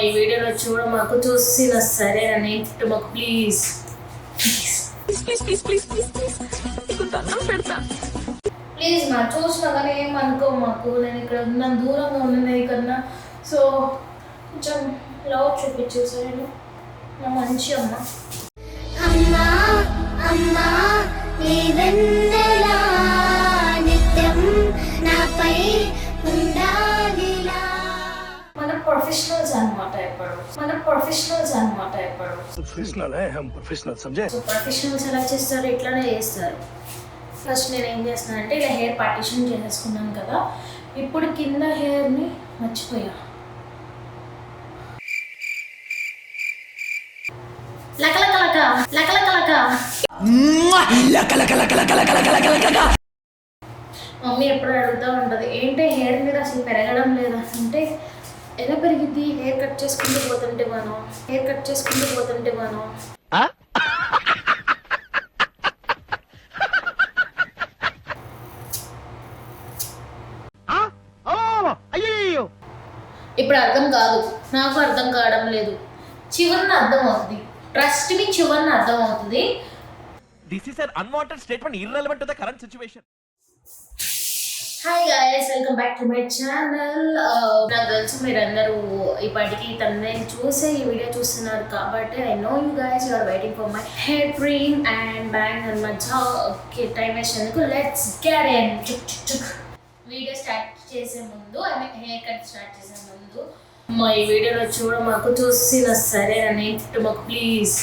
ఈ వీడియోలో మాకు చూసిన సరేనని మాకు ప్లీజ్ ప్లీజ్ మా చూసినా కానీ ఏమనుకో మాకు. నేను ఇక్కడ ఉన్నాను, దూరంగా ఉన్నది కన్నా. సో కొంచెం లవ్ చూపించు సరేనా, నా మంచి అమ్మ. అమ్మా అమ్మా నీ వెన్నెలా నిత్యం నాపై ఉండాలిలా. మన ప్రొఫెషనల్స్ అన్నమాట ఎప్పుడు. సో ప్రొఫెషనల్స్ ఎలా చేస్తారు, ఇట్లానే చేస్తారు. ఫస్ట్ నేను ఏం చేస్తానంటే ఇలా హెయిర్ పార్టిషన్ చేసేసుకున్నాను కదా. ఇప్పుడు కింద హెయిర్ని మర్చిపోయా. మమ్మీ ఎప్పుడు అడుగుతూ ఉంటుంది, ఏంటి హెయిర్ మీద అసలు పెరగడం లేదా అంటే, ఎలా పెరిగిద్ది, హెయిర్ కట్ చేసుకుంటూ పోతుంటే మనం. ఇప్పుడు అర్థం కాదు, నాకు అర్థం కావడం లేదు. చివరిన అర్థం అవుతుంది, ట్రస్ట్ మీ, చివరిన అర్థం అవుతుంది. This is an unwanted statement irrelevant to the current situation. Hi guys, welcome back to my channel. నాకు తెలుసు మీరందరూ ఇప్పటికీ తనని చూసే ఈ వీడియో చూస్తున్నారు కాబట్టి I know you guys you are waiting for my hair cream and bang and మధ్య. ఓకే, టైం వేసేందుకు let's get in. Video start చేసే ముందు, I mean haircut start చేసే ముందు, ఈ వీడియోలో మాకు చూసిన సరేనని మాకు ప్లీజ్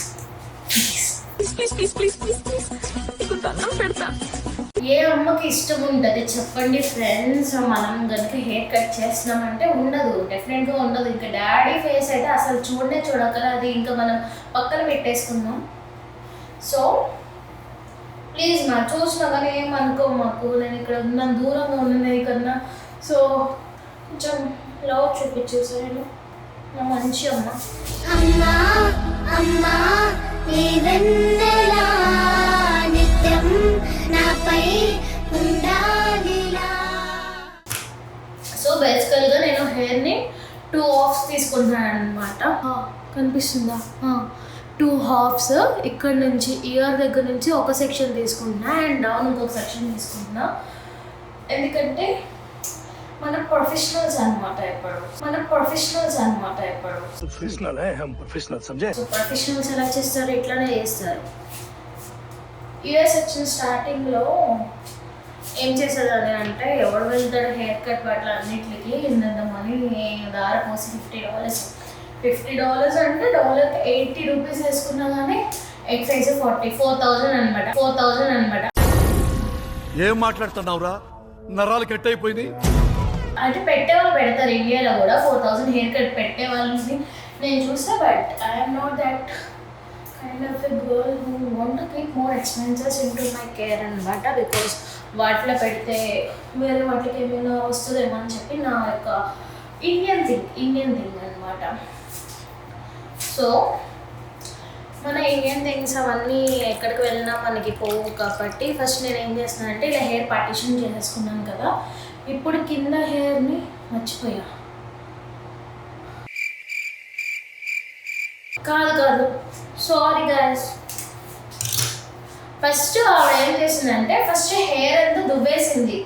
ఏ అమ్మకి ఇష్టం ఉంటుంది చెప్పండి ఫ్రెండ్స్. మనం కనుక హెయిర్ కట్ చేస్తున్నామంటే ఉండదు, డెఫినెట్గా ఉండదు. ఇంకా డాడీ ఫేస్ అయితే అసలు చూడకల, అది ఇంకా మనం పక్కన పెట్టేసుకుందాం. సో ప్లీజ్ మా చూసినా కానీ ఏమనుకో మాకు. నేను ఇక్కడ ఉన్నాను, దూరంగా ఉన్నది కన్నా. సో కొంచెం లవ్ చూపించు సరేనా, నా మంచి అమ్మ. అమ్మా అమ్మా నీ వెన్నెలా నిత్యం నాపై ఉండాలిలా. సో బేసికల్గా నేను హెయిర్ని 2 హాఫ్స్ తీసుకుంటున్నాను అనమాట. కనిపిస్తుందా? 2 హాఫ్స్. ఇక్కడ నుంచి ఇయర్ దగ్గర నుంచి ఒక సెక్షన్ తీసుకుంటున్నా అండ్ డౌన్ ఇంకొక సెక్షన్ తీసుకుంటున్నా. ఎందుకంటే మన ప్రొఫెషనల్స్ అన్నమాట ఎప్పుడు. సో ప్రొఫెషనల్స్ ఎలా చేస్తారు, ఇట్లానే చేస్తారు. యూఎస్ వచ్చిన స్టార్టింగ్లో ఏం చేసేదాన్ని అంటే, ఎవరు వెళ్తాడు హెయిర్ కట్ వాటి అన్నింటికి ఇంత మనీ దారపోసి $50 అంటే డాలర్కి $80 వేసుకున్నా కానీ ఎక్సైజ్ 4,000 అనమాట. ఏం మాట్లాడుతున్నావురా, నరాలు కట్ అయిపోయింది. అంటే పెట్టేవాళ్ళు పెడతారు, ఇండియాలో కూడా 4,000 హెయిర్ కట్ పెట్టే వాళ్ళని నేను చూసా. But I'm not that kind of a girl who want to keep more expenses in to my care అనమాట. బికాస్ వాటిలో పెడితే వేరే వాటికి ఏమైనా వస్తుందేమో అని చెప్పి నా యొక్క ఇండియన్ థింగ్ అనమాట. సో మన ఇండియన్ థింగ్స్ అవన్నీ ఎక్కడికి వెళ్ళినా మనకి పోవు కాబట్టి ఫస్ట్ నేను ఏం చేస్తున్నానంటే ఇలా హెయిర్ పార్టిషన్ చేసేసుకున్నాను కదా. ఇప్పుడు కింద హెయిర్ని మర్చిపోయా. కాదు సారీ గైస్. ఫస్ట్ ఆవిడ ఏం చేసిందంటే ఫస్ట్ హెయిర్ అంతా దువ్వేసింది.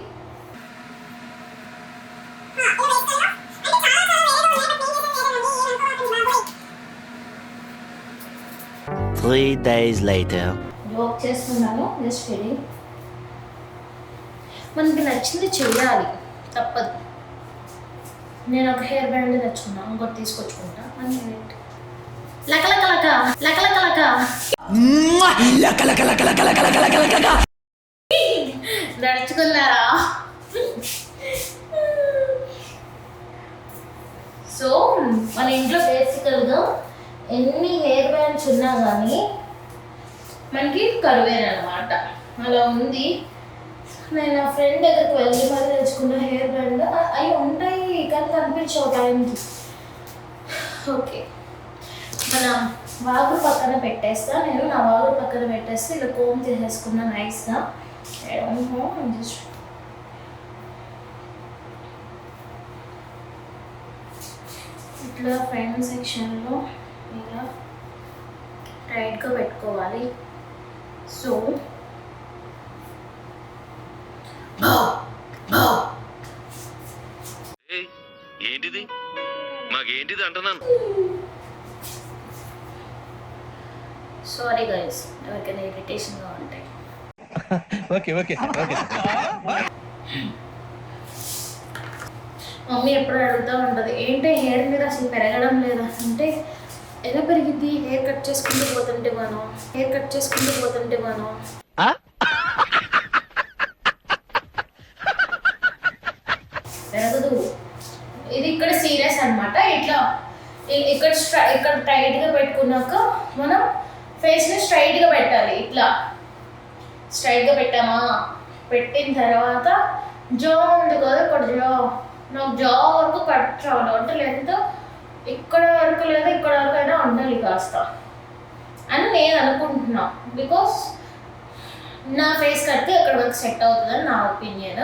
Three days later. జోక్ చేస్తున్నాను, జస్ట్ ఫీలింగ్. మనకి నచ్చింది చెయ్యాలి, తప్పదు. నేను ఒక హెయిర్ బ్యాండ్ తెచ్చుకున్నాను, ఇంకోటి తీసుకొచ్చుకుంటా. 1 minute. నడుచుకున్నారా? సో మన ఇంట్లో బేసికల్గా ఎన్ని హెయిర్ బ్యాండ్స్ ఉన్నా కానీ మనకి కరువేనమాట. అలా ఉంది. నేను నా ఫ్రెండ్ దగ్గరికి వెళ్ళి మరి తెచ్చుకున్న హెయిర్ బ్యాండ్ అవి ఉంటాయి కానీ కనిపించవు టైంకి. ఓకే, మన వాగుడు పక్కన పెట్టేస్తా. నేను నా వాగుడు పక్కన పెట్టేస్తే ఇలా కోమ్ చేసేసుకున్నా నైస్గా. జస్ట్ ఇట్లా ఫ్రంట్ సెక్షన్లో ఇలా టైట్గా పెట్టుకోవాలి. సో ఏంటిది మాకేంటిది అంటున్నాను. సారీ గైస్, ఎవరికైనా ఇరిటేషన్గా ఉంటాయి. Okay okay okay. మమ్మీ ఎప్పుడు అడుగుతూ ఉంటుంది, ఏంటి హెయిర్ మీద అసలు పెరగడం లేదా అంటే, ఎలా పెరిగింది? హెయిర్ కట్ చేసుకుంటూ పోతుంటే మనం పెరగదు. ఇది ఇక్కడ సీరియస్ అన్నమాట. ఇట్లా ఇక్కడ టైట్గా పెట్టుకున్నాక మనం ఫేస్ని స్ట్రైట్గా పెట్టాలి. ఇట్లా స్ట్రైట్గా పెట్టామా, పెట్టిన తర్వాత జా ఉంది కదా, ఇక్కడ నాకు జా వరకు కట్ రావాలి. అంటే లెంత్ ఇక్కడ వరకు లేదా ఇక్కడ వరకు అయినా ఉండాలి కాస్త అని నేను అనుకుంటున్నా. బికాస్ నా ఫేస్ కట్కి ఇక్కడ వరకు సెట్ అవుతుందని నా ఒపీనియన్.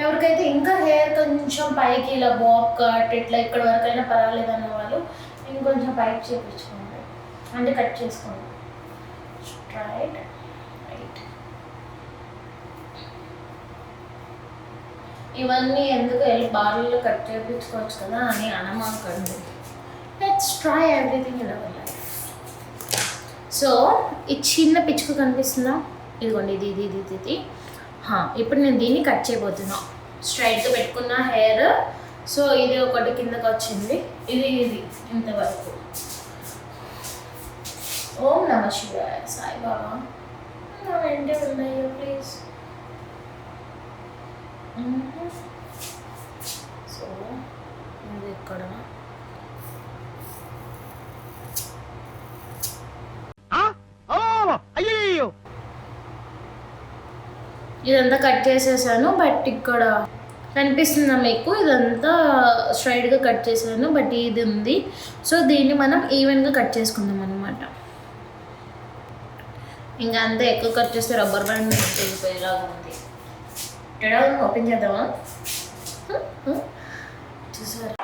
ఎవరికైతే ఇంకా హెయిర్ కొంచెం పైకి ఇలా బాబ్ కట్ ఇట్లా ఇక్కడ వరకు అయినా పర్వాలేదు అన్న వాళ్ళు ఇంకొంచెం పైకి చేయించుకోండి, అంటే కట్ చేసుకోండి. Right right. ఇవన్నీ ఎందుకు వెళ్ళి బార్లో కట్ చేయించుకోవచ్చు కదా అని అనమాకండి. Let's try everything in our life. So ఈ చిన్న పిచ్చుకు కనిపిస్తుందా, ఇదిగోండి ఇది ఇది ఇది ఇది. ఇప్పుడు నేను దీన్ని కట్ చేయబోతున్నా. స్ట్రైట్గా పెట్టుకున్న హెయిర్. సో ఇది ఒకటి కిందకి వచ్చింది, ఇది ఇది ఇంతవరకు. ఓం నమ శివాయ, సాయిబాబా నా వెంటే ఉన్నాయో ప్లీజ్. సో ఇది ఇక్కడ ఇదంతా కట్ చేసేసాను. బట్ ఇక్కడ కనిపిస్తుందా మీకు, ఇదంతా స్ట్రైట్గా కట్ చేసాను. బట్ ఇది ఉంది. సో దీన్ని మనం ఈవెన్గా కట్ చేసుకుందాం అనమాట. ఇంకా అంతా ఎక్కువ కట్ చేస్తే రబ్బర్ బ్యాండ్ వెళ్ళిపోయేలాగా ఉంది. ఓపెన్ చేద్దామా? చూసారు,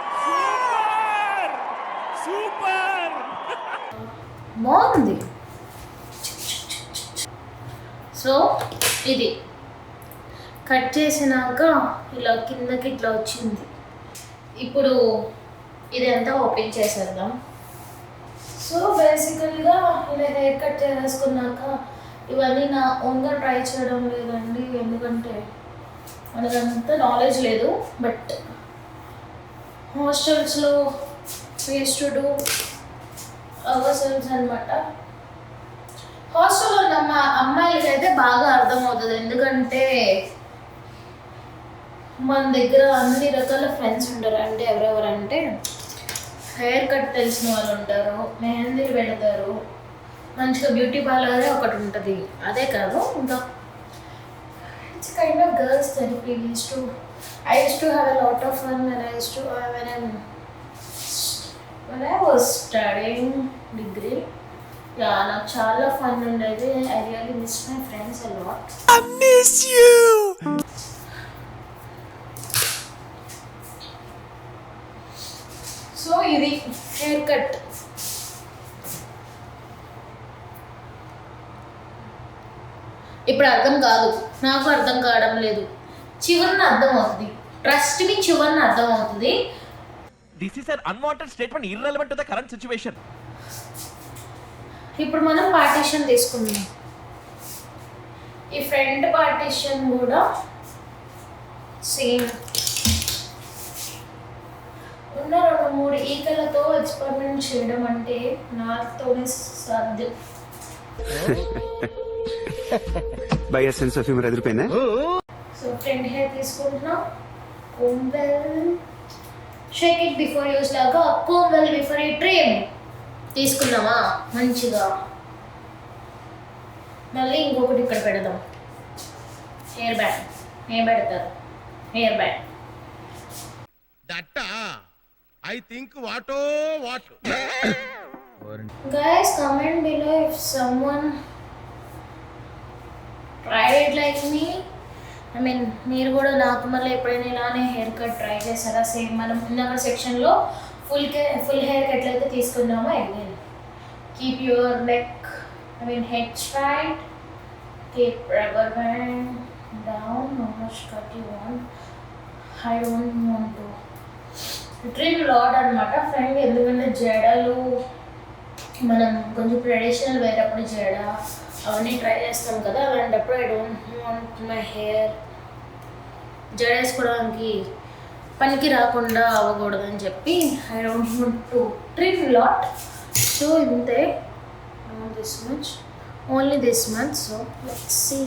బాగుంది. సో ఇది కట్ చేసినాక ఇలా కిందకి ఇట్లా వచ్చింది. ఇప్పుడు ఇదంతా ఓపెన్ చేసేద్దాం. సో బేసికల్గా ఇలా హెయిర్ కట్ చేసేసుకున్నాక ఇవన్నీ నా ఓన్గా ట్రై చేయడం లేదండి, ఎందుకంటే మనకంత నాలెడ్జ్ లేదు. బట్ హాస్టల్స్లో use to do our selves అనమాట. హాస్టల్లో ఉన్న అమ్మాయిలకి అయితే బాగా అర్థమవుతుంది, ఎందుకంటే మన దగ్గర అన్ని రకాల ఫ్రెండ్స్ ఉంటారు. అంటే ఎవరెవరంటే హెయిర్ కట్ తెలిసిన వాళ్ళు ఉంటారు, మెహందీలు పెడతారు, మంచిగా బ్యూటీ పార్లర్ ఒకటి ఉంటుంది. అదే కాదు ఇంకా it's kind of girls therapy. I used to have a lot of fun when I was studying degree. Yeah, నాకు చాలా ఫన్ ఉండేది. I really miss my friends a lot. I miss you. So ఇది hair cut. ఇప్పుడు అర్థం కాదు, నాకు అర్థం కావడం లేదు. చివరిని అర్థం అవుతుంది, ట్రస్ట్ మీ, చివరిని అర్థం అవుతుంది. This is an unwanted statement irrelevant to the current situation. ఇప్పుడు మనం పార్టీషన్ తీసుకుందాం. ఈ ఫ్రంట్ పార్టీషన్ కూడా సేమ్. ఉన్న 2-3 ఈకలతో ఎక్స్పెరిమెంట్ చేయడం అంటే నాతోనే సాధ్యం. బై సెన్స్ ఆఫ్ హ్యూమర్ ఎదురుపోయిందా? సో ఫ్రంట్ హెయిర్ తీసుకుంటున్నాం. Comb well shake it before use లాగా కోంబెల్ బిఫోర్ ఈ ట్రిమ్ తీసుకున్నామా మంచిగా. మళ్ళీ ఇంకొకటి ఇక్కడ పెడదాం, హెయిర్ బ్యాండ్. ఏం పెడతారు? Hair band. I think what? Guys, comment below if someone tried it like me. I mean, మీరు కూడా నాకు మళ్ళీ ఎప్పుడైనా ఇలానే హెయిర్ కట్ ట్రై చేశారా? సేమ్ మనం ఇందాక సెక్షన్లో ఫుల్ హెయిర్ ఎట్లయితే తీసుకున్నామో again keep your neck head straight, keep rubber band down, how much cut you want. I don't want to trim lot అనమాట ఫ్రెండ్, ఎందుకంటే జడలు మనం కొంచెం ట్రెడిషనల్ వేరేప్పుడు జడ అవన్నీ ట్రై చేస్తాం కదా, అలాంటప్పుడు I don't want my hair జడ వేసుకోవడానికి పనికి రాకుండా అవ్వకూడదని చెప్పి I don't want to trim lot. So ఇంతే, this much, only this month, so let's see.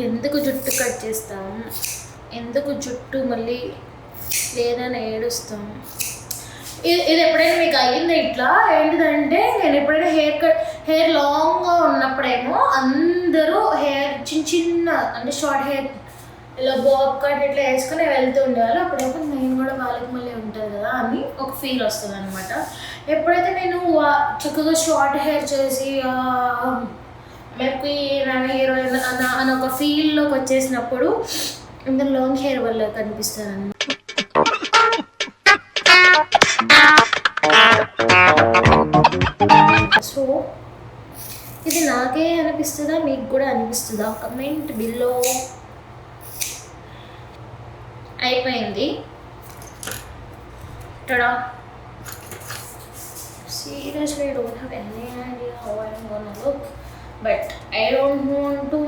ఎందుకు జుట్టు కట్ చేస్తాం, ఎందుకు జుట్టు మళ్ళీ లేదని ఏడుస్తాం. ఇది ఎప్పుడైనా మీకు అయ్యింది ఇట్లా? ఏంటిదంటే నేను ఎప్పుడైనా హెయిర్ లాంగ్గా ఉన్నప్పుడేమో అందరూ హెయిర్ చిన్న అంటే షార్ట్ హెయిర్ ఇలా బాబ్ కట్ ఇట్లా వేసుకొని వెళ్తూ ఉండేవాళ్ళు. అప్పుడప్పుడు నేను కూడా వాళ్ళకి మళ్ళీ ఉంటుంది కదా అని ఒక ఫీల్ వస్తుంది అనమాట. ఎప్పుడైతే నేను చక్కగా షార్ట్ హెయిర్ చేసి మేబీ నా హీరోయిన్ అని ఒక ఫీల్లోకి వచ్చేసినప్పుడు ఇంకా లాంగ్ హెయిర్ వల్ల కనిపిస్తుంది అనమాట. సో ఇది నాకే అనిపిస్తుందా, మీకు కూడా అనిపిస్తుందా? Comment below. అయిపోయింది. Tada. Seriously I don't have any idea how I am gonna look, but I don't want to.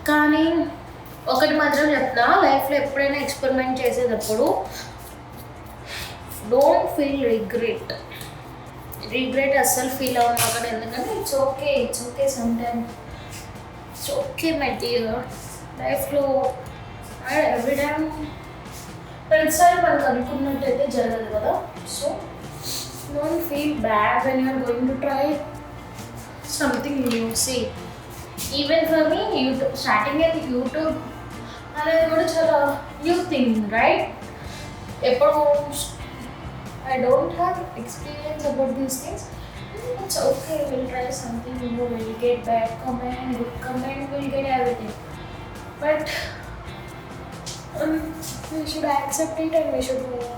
కానీ ఒకటి మాత్రం చెప్తా, లైఫ్లో ఎప్పుడైనా ఎక్స్పెరిమెంట్ చేసేటప్పుడు డోంట్ ఫీల్ రిగ్రెట్ అస్సలు ఫీల్ అవ్వను. ఎందుకంటే it's okay sometime, it's okay my dear. లైఫ్లో ఎవ్రీ టైం ప్రతిసారి మనకు అనుకున్నట్టయితే జరగదు కదా. So don't feel bad when you're going to try something new. See even for me YouTube, starting అయితే యూట్యూబ్ అనేది కూడా చాలా న్యూ థింగ్, రైట్? ఎప్పుడు I don't have experience about these things. It's okay, will try something new, will get bad comment, good comment, will get everything. But we should accept it and we should move.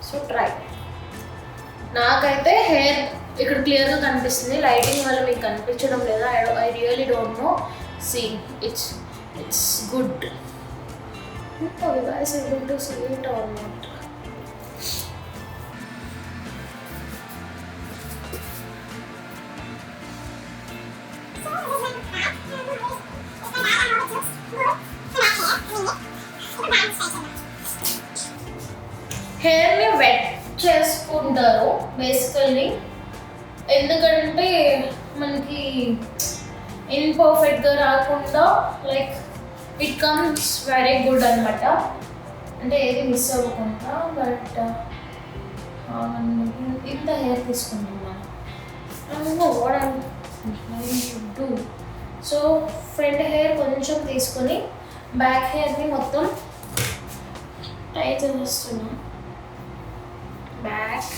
So try. నాకైతే hair ఇక్కడ క్లియర్గా కనిపిస్తుంది, lighting వల్ల మీకు కనిపించడం లేదా I really don't know. See it's good. Are you guys able to see it or not? హెయిర్ని wet చేసుకుంటారు బేసికల్లీ, ఎందుకంటే మనకి ఇన్పర్ఫెక్ట్గా రాకుండా like it comes very good అనమాట. అంటే ఏది మిస్ అవ్వకుండా. బట్ ఇంత హెయిర్ తీసుకుంటున్నాను డూ. సో ఫ్రంట్ హెయిర్ కొంచెం తీసుకొని బ్యాక్ హెయిర్ని మొత్తం టై చేస్తున్నాను. బ్యాక్.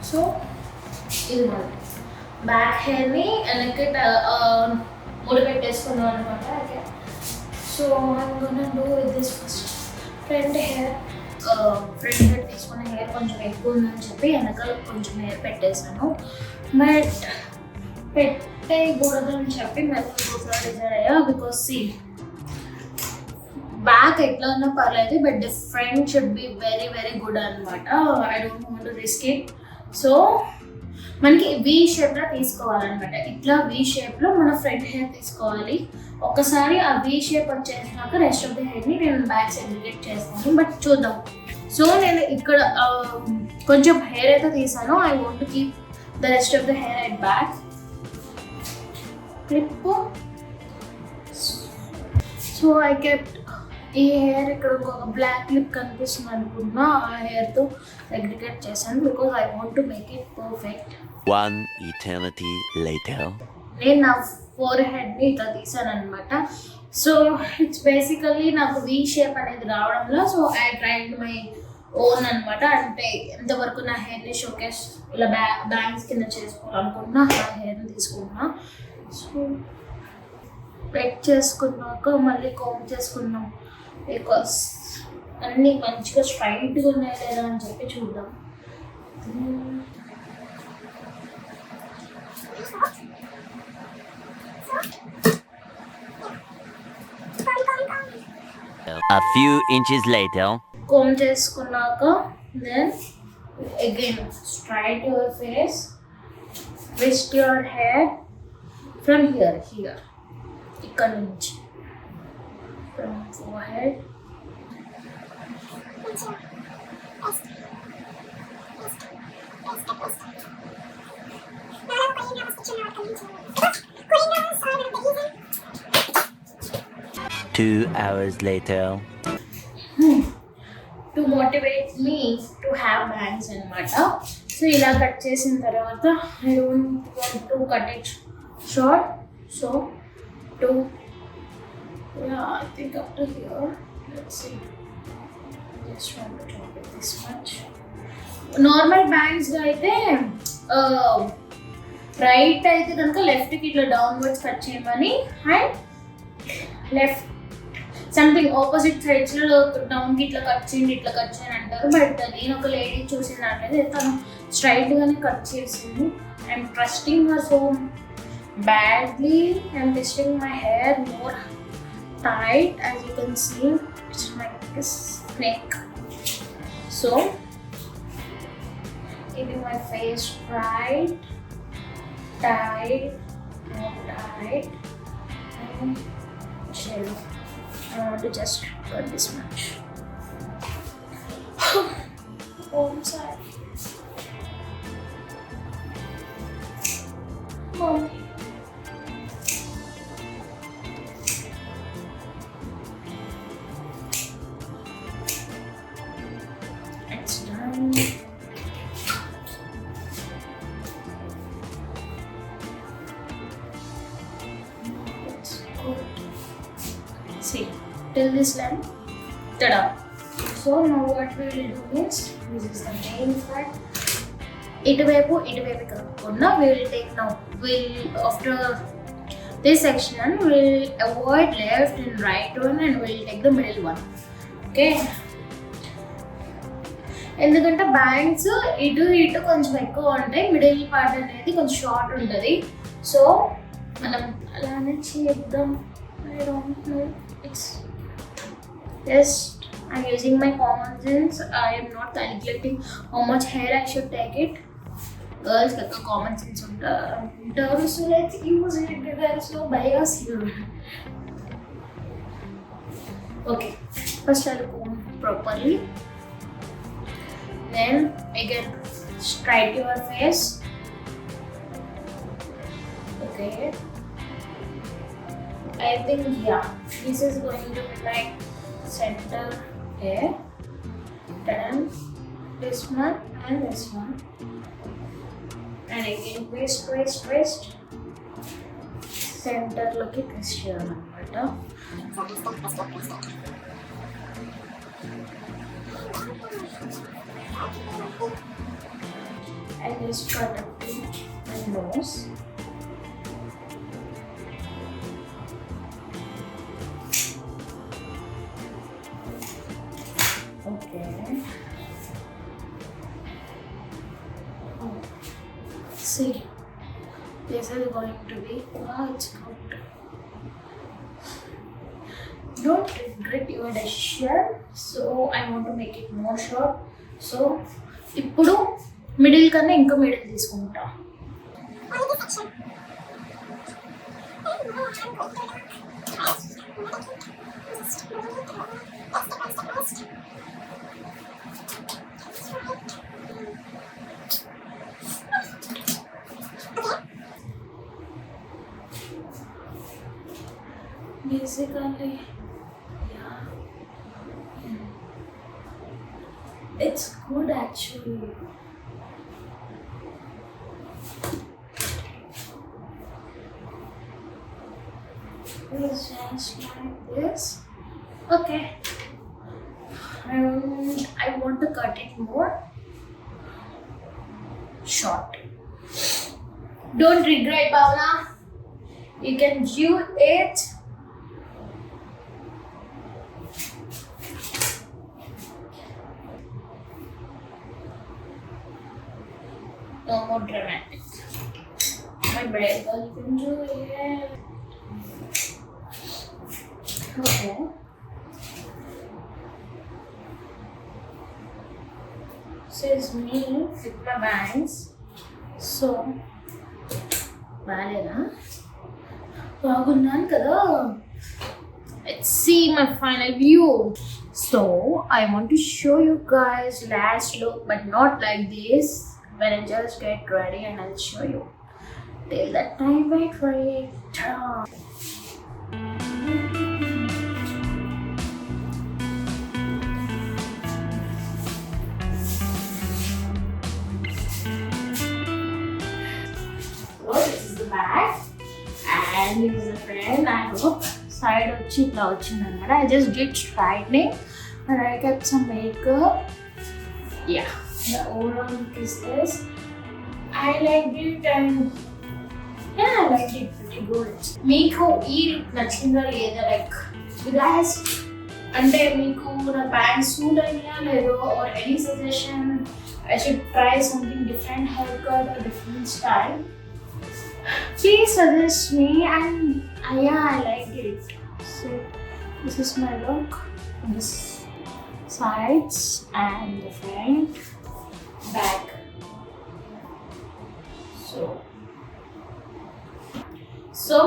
సో ఇది మన బ్యాక్ హెయిర్ని వెనక్కి ముడి పెట్టేసుకున్నాం అనమాట. Okay, so I'm gonna do with this first. Front hair తీసుకున్న హెయిర్ కొంచెం ఎక్కువ ఉందని చెప్పి వెనకాల కొంచెం హెయిర్ పెట్టేశాను. బట్ పెట్టేయకూడదు అని చెప్పి మెల్లగా డిజైడ్ అయ్యా. బికాస్ సి బ్యాక్ ఎట్లా ఉన్నా పర్లేదు, but the front should be very very good అనమాట. I don't want to risk it. So మనకి వీ షేప్లో తీసుకోవాలన్నమాట. ఇట్లా వీ షేప్లో మన ఫ్రంట్ హెయిర్ తీసుకోవాలి. ఒకసారి ఆ వీ షేప్ వచ్చేసినాక రెస్ట్ ఆఫ్ ద హెయిర్ని నేను బ్యాక్ సెగ్రిగేట్ చేస్తాను. బట్ చూద్దాం. సో నేను ఇక్కడ కొంచెం హెయిర్ అయితే తీసాను. I want to keep the rest of the hair at back. Clip. So I kept ఈ హెయిర్ ఇక్కడ ఒక బ్లాక్ క్లిప్ కనిపిస్తుంది అనుకున్నా, ఆ హెయిర్తో సెగ్రిగేట్ చేశాను because I want to make it perfect. One eternity later. నేను నా ఫోర్ హెడ్ని ఇట్లా తీసాను అనమాట. సో ఇట్స్ బేసికల్లీ నాకు వీ షేప్ అనేది రావడంలో, so I tried my own అనమాట. అంటే ఎంతవరకు నా హెయిర్ని షోకేస్ ఇలా బ్యాంగ్స్ కింద చేసుకోవాలనుకుంటున్నా ఆ హెయిర్ని తీసుకున్నా. సో వెట్ చేసుకున్నాక మళ్ళీ కోమ్ చేసుకున్నాం బికాస్ అన్నీ మంచిగా స్ట్రైట్గా ఉన్నాయి లేదా అని చెప్పి చూద్దాం. A few inches later. Comb చేసుకున్నాక then again straight your face, twist your hair from here ఇక్కడ నుంచి from forehead Two hours later. To motivate me to have bangs అనమాట. సో ఇలా కట్ చేసిన తర్వాత I don't want to cut it short. So to I think up to here. Let's see, just want to talk it this much. Normal బ్యాంగ్స్గా అయితే right అయితే కనుక లెఫ్ట్కి ఇట్లా డౌన్వర్డ్స్ కట్ చేయమని అండ్ లెఫ్ట్ సంథింగ్ ఆపోజిట్ సైడ్స్లో డౌన్కి ఇట్లా cut చేయండి అంటారు. బట్ నేను ఒక లేడీ చూసిన దాంట్లో తను స్ట్రైట్గానే కట్ చేసింది. I'm trusting her so badly. I'm twisting my hair more tight. As you can see it's like this snake. So keeping my face tight, more tight, and chill. I want to just cut this much. Oh, I'm sorry. Mom. It's done. See, till this line, tada. So now what we will do is, this is the main part. ఇటువైపు కాకుండా we will take now, after this section we will avoid left and right one and we will take the middle one. Okay, ఎందుకంటే bangs ఇటు కొంచెం ఎక్కువ ఉంటాయి, middle part అనేది కొంచెం short ఉంటుంది. సో మనం అలానే చేద్దాం. I don't know. It's just I'm using my common sense. I am not calculating how much hair I should take it. Girls got common sense ఉంటారు. So let's use it. There is no bias here. Okay. First I'll comb properly. Then again straight your face. Okay. I think this is going to be like center here. Then this one and this one. And again twist. Center look at this here. I just cut up my nose. Okay. See, this is going to be, it's good. Don't regret your decision. So I want to make it more short. So ఇప్పుడు middle కన్నా ఇంకా middle తీసుకుంటా. Basically, it's good actually. It's just like this. Okay. and I want to cut it more short. Don't regret, Bhavna. You can do it. No more dramatic. My brave girl, you can do it. Okay. This is me with my bangs. So, bagunnanu kada. Let's see my final view. So, I want to show you guys last look, but not like this. When I just get ready and I'll show you. Till that time, wait for it. So this is the bag and this is the front. I hope side వచ్చి ఇట్లా వచ్చిందన్నమాట. I just did straightening and I kept some makeup. Yeah, the overall look is this. I liked it and yeah, I liked it pretty good. మీకు ఈ look నచ్చిందా లేదా? Like you guys అంటే మీకు నా ప్యాంట్ సూట్ అయినా లేదో or any suggestion I should try something different haircut or different style, please suggest me. And yeah, I liked it. So this is my look on the sides and the front, back. So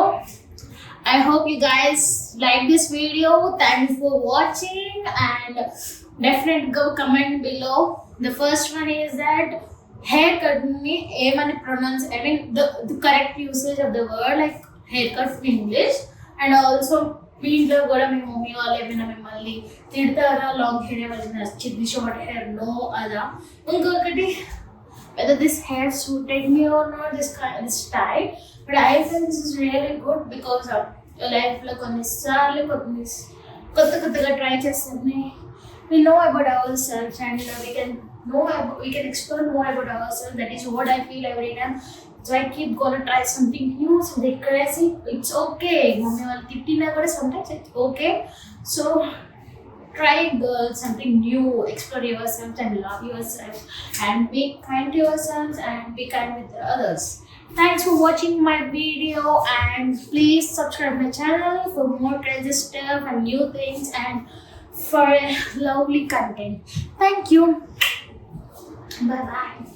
I hope you guys like this video. Thanks for watching and definitely go comment below. The first one is that haircut ni emani pronounce, I mean the correct usage of the word like haircut in English. And also మీ ఇంట్లో కూడా మీ mummy వాళ్ళు ఏమైనా మిమ్మల్ని తిడతారా long hair వాళ్ళకి నచ్చింది short hair no అదా. ఇంకొకటి whether this hair suited me or not, this style, but I feel this is really good because life లో కొన్నిసార్లు కొత్తగా ట్రై చేస్తానే. We know about ourselves and we can explore more about ourselves. That is what I feel every time. So I keep gonna try something new, something crazy. It's okay. Mommy వాళ్ళు తిట్టినా కూడా sometimes it's okay. So try girls something new, explore yourself and love yourself and be kind to yourselves and be kind with the others. Thanks for watching my video and please subscribe my channel for more crazy stuff and new things and for lovely content. Thank you. Bye bye.